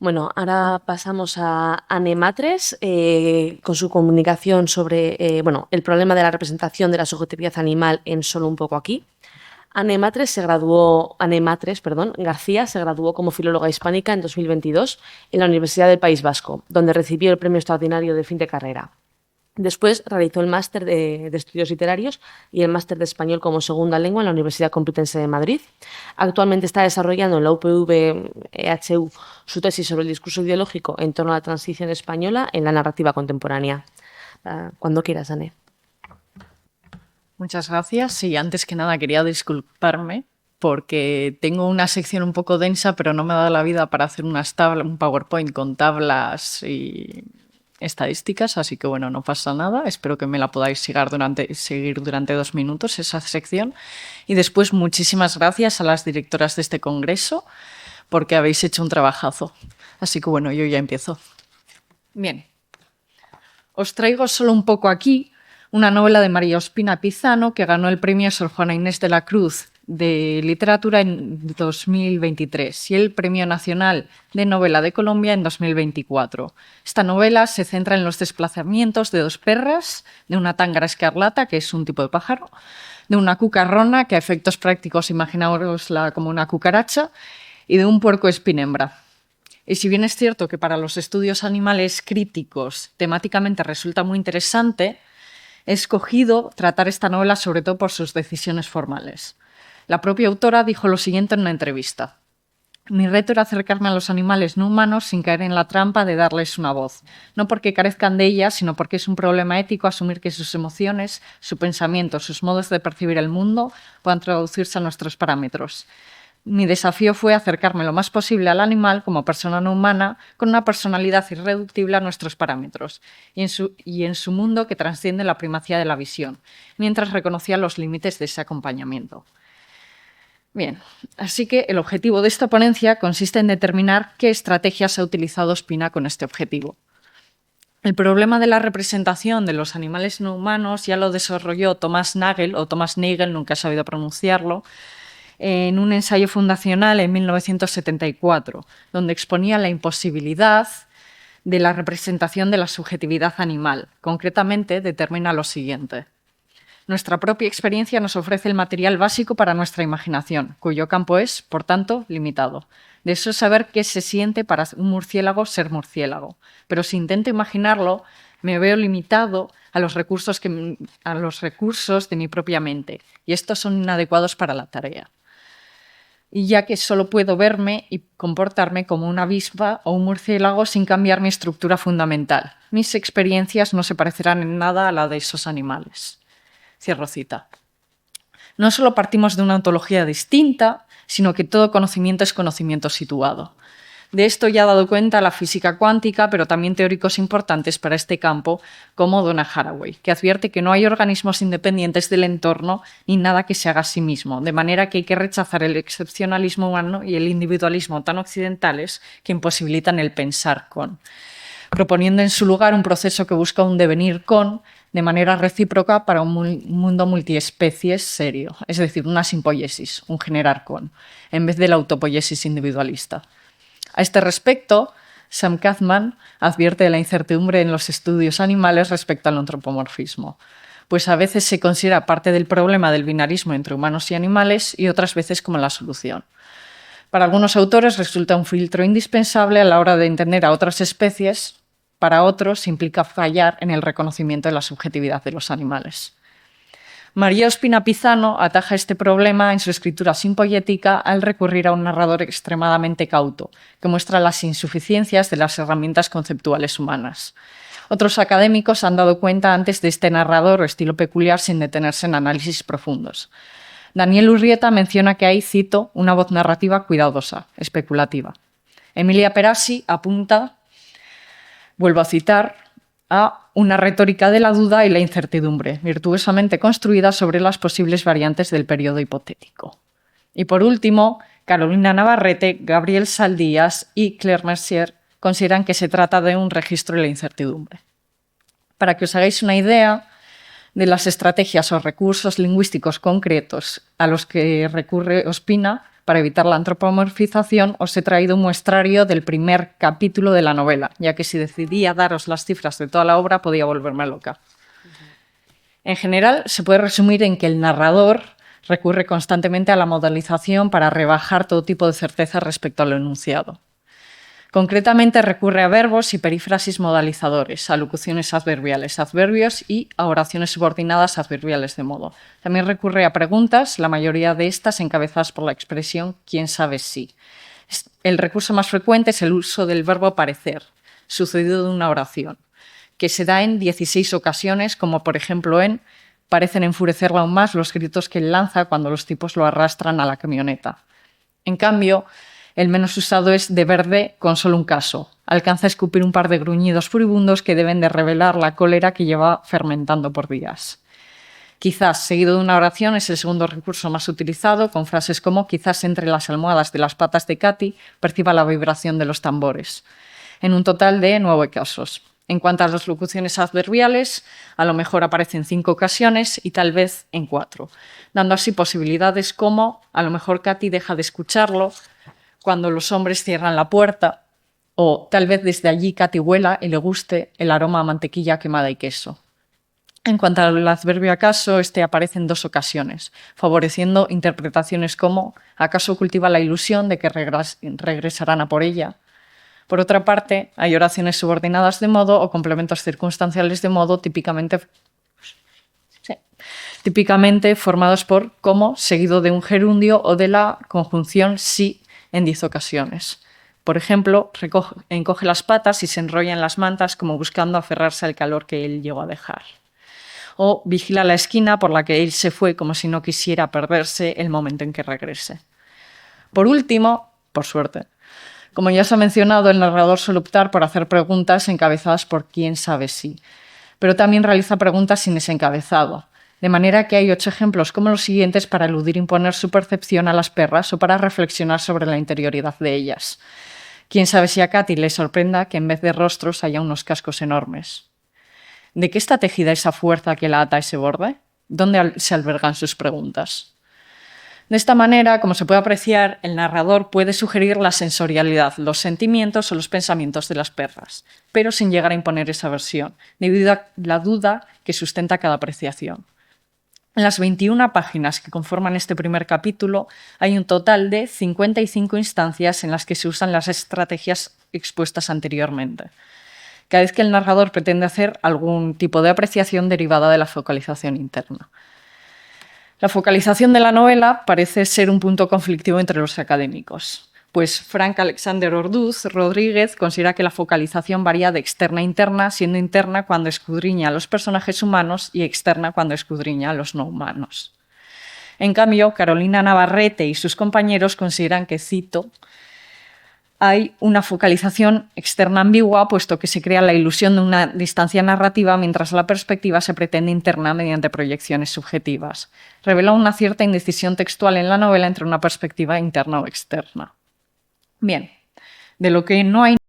Bueno, ahora pasamos a Anne Matres con su comunicación sobre el problema de la representación de la subjetividad animal en Solo un poco aquí. Anne Matres, perdón, García se graduó como filóloga hispánica en 2022 en la Universidad del País Vasco, donde recibió el premio extraordinario de fin de carrera. Después realizó el máster de Estudios Literarios y el máster de Español como segunda lengua en la Universidad Complutense de Madrid. Actualmente está desarrollando en la UPV-EHU su tesis sobre el discurso ideológico en torno a la transición española en la narrativa contemporánea. Cuando quieras, Anne. Muchas gracias. Y antes que nada quería disculparme porque tengo una sección un poco densa, pero no me da la vida para hacer un PowerPoint con tablas y estadísticas, así que bueno, no pasa nada. Espero que me la podáis seguir durante 2 minutos esa sección. Y después muchísimas gracias a las directoras de este congreso porque habéis hecho un trabajazo. Así que bueno, yo ya empiezo. Bien. Os traigo solo un poco aquí una novela de María Ospina Pizano que ganó el premio Sor Juana Inés de la Cruz de Literatura en 2023 y el Premio Nacional de Novela de Colombia en 2024. Esta novela se centra en los desplazamientos de dos perras, de una tángara escarlata, que es un tipo de pájaro, de una cucarrona, que a efectos prácticos imaginaosla como una cucaracha, y de un puerco espinembra. Y si bien es cierto que para los estudios animales críticos temáticamente resulta muy interesante, he escogido tratar esta novela sobre todo por sus decisiones formales. La propia autora dijo lo siguiente en una entrevista. Mi reto era acercarme a los animales no humanos sin caer en la trampa de darles una voz. No porque carezcan de ella, sino porque es un problema ético asumir que sus emociones, su pensamiento, sus modos de percibir el mundo puedan traducirse a nuestros parámetros. Mi desafío fue acercarme lo más posible al animal como persona no humana, con una personalidad irreductible a nuestros parámetros, y en su mundo que trasciende la primacía de la visión, mientras reconocía los límites de ese acompañamiento. Bien, así que el objetivo de esta ponencia consiste en determinar qué estrategias ha utilizado Ospina con este objetivo. El problema de la representación de los animales no humanos ya lo desarrolló Thomas Nagel, o Thomas Nagel, nunca he sabido pronunciarlo, en un ensayo fundacional en 1974, donde exponía la imposibilidad de la representación de la subjetividad animal. Concretamente, determina lo siguiente. Nuestra propia experiencia nos ofrece el material básico para nuestra imaginación, cuyo campo es, por tanto, limitado. De eso es saber qué se siente para un murciélago ser murciélago. Pero si intento imaginarlo, me veo limitado a los recursos de mi propia mente, y estos son inadecuados para la tarea. Y ya que solo puedo verme y comportarme como una avispa o un murciélago sin cambiar mi estructura fundamental. Mis experiencias no se parecerán en nada a la de esos animales. Cierro cita. No solo partimos de una ontología distinta, sino que todo conocimiento es conocimiento situado. De esto ya ha dado cuenta la física cuántica, pero también teóricos importantes para este campo, como Donna Haraway, que advierte que no hay organismos independientes del entorno ni nada que se haga a sí mismo, de manera que hay que rechazar el excepcionalismo humano y el individualismo tan occidentales que imposibilitan el pensar con, proponiendo en su lugar un proceso que busca un devenir con, de manera recíproca para un mundo multiespecies serio, es decir, una simpoiesis, un generar con, en vez de la autopoiesis individualista. A este respecto, Sam Kathman advierte de la incertidumbre en los estudios animales respecto al antropomorfismo, pues a veces se considera parte del problema del binarismo entre humanos y animales y otras veces como la solución. Para algunos autores resulta un filtro indispensable a la hora de entender a otras especies, para otros implica fallar en el reconocimiento de la subjetividad de los animales. María Ospina Pizano ataja este problema en su escritura simpoyética al recurrir a un narrador extremadamente cauto, que muestra las insuficiencias de las herramientas conceptuales humanas. Otros académicos han dado cuenta antes de este narrador o estilo peculiar sin detenerse en análisis profundos. Daniel Urrieta menciona que hay, cito, una voz narrativa cuidadosa, especulativa. Emilia Perassi apunta, vuelvo a citar, a una retórica de la duda y la incertidumbre, virtuosamente construida sobre las posibles variantes del periodo hipotético. Y por último, Carolina Navarrete, Gabriel Saldías y Claire Mercier consideran que se trata de un registro de la incertidumbre. Para que os hagáis una idea de las estrategias o recursos lingüísticos concretos a los que recurre Ospina, para evitar la antropomorfización, os he traído un muestrario del primer capítulo de la novela, ya que si decidía daros las cifras de toda la obra podía volverme loca. En general, se puede resumir en que el narrador recurre constantemente a la modalización para rebajar todo tipo de certeza respecto a lo enunciado. Concretamente, recurre a verbos y perífrasis modalizadores, a locuciones adverbiales, adverbios y a oraciones subordinadas adverbiales de modo. También recurre a preguntas, la mayoría de estas encabezadas por la expresión «quién sabe si». El recurso más frecuente es el uso del verbo parecer, sucedido de una oración, que se da en 16 ocasiones, como por ejemplo en «parecen enfurecerla aún más los gritos que él lanza cuando los tipos lo arrastran a la camioneta». En cambio, el menos usado es deber de con solo un caso. Alcanza a escupir un par de gruñidos furibundos que deben de revelar la cólera que lleva fermentando por días. Quizás, seguido de una oración, es el segundo recurso más utilizado, con frases como quizás entre las almohadas de las patas de Katy perciba la vibración de los tambores, en un total de 9 casos. En cuanto a las locuciones adverbiales, a lo mejor aparece en 5 ocasiones y tal vez en 4, dando así posibilidades como a lo mejor Katy deja de escucharlo cuando los hombres cierran la puerta, o tal vez desde allí Katy huela y le guste el aroma a mantequilla quemada y queso. En cuanto al adverbio acaso, este aparece en 2 ocasiones, favoreciendo interpretaciones como ¿acaso cultiva la ilusión de que regresarán a por ella? Por otra parte, hay oraciones subordinadas de modo o complementos circunstanciales de modo típicamente formados por como seguido de un gerundio o de la conjunción si en 10 ocasiones. Por ejemplo, encoge las patas y se enrolla en las mantas como buscando aferrarse al calor que él llegó a dejar. O vigila la esquina por la que él se fue como si no quisiera perderse el momento en que regrese. Por último, por suerte, como ya se ha mencionado, el narrador suele optar por hacer preguntas encabezadas por quién sabe si, pero también realiza preguntas sin ese encabezado. De manera que hay 8 ejemplos como los siguientes para eludir imponer su percepción a las perras o para reflexionar sobre la interioridad de ellas. Quién sabe si a Katy le sorprenda que en vez de rostros haya unos cascos enormes. ¿De qué está tejida esa fuerza que la ata a ese borde? ¿Dónde se albergan sus preguntas? De esta manera, como se puede apreciar, el narrador puede sugerir la sensorialidad, los sentimientos o los pensamientos de las perras, pero sin llegar a imponer esa versión, debido a la duda que sustenta cada apreciación. En las 21 páginas que conforman este primer capítulo hay un total de 55 instancias en las que se usan las estrategias expuestas anteriormente. Cada vez que el narrador pretende hacer algún tipo de apreciación derivada de la focalización interna. La focalización de la novela parece ser un punto conflictivo entre los académicos, pues Frank Alexander Orduz Rodríguez considera que la focalización varía de externa a interna, siendo interna cuando escudriña a los personajes humanos y externa cuando escudriña a los no humanos. En cambio, Carolina Navarrete y sus compañeros consideran que, cito, hay una focalización externa ambigua, puesto que se crea la ilusión de una distancia narrativa mientras la perspectiva se pretende interna mediante proyecciones subjetivas. Revela una cierta indecisión textual en la novela entre una perspectiva interna o externa. Bien, de lo que no hay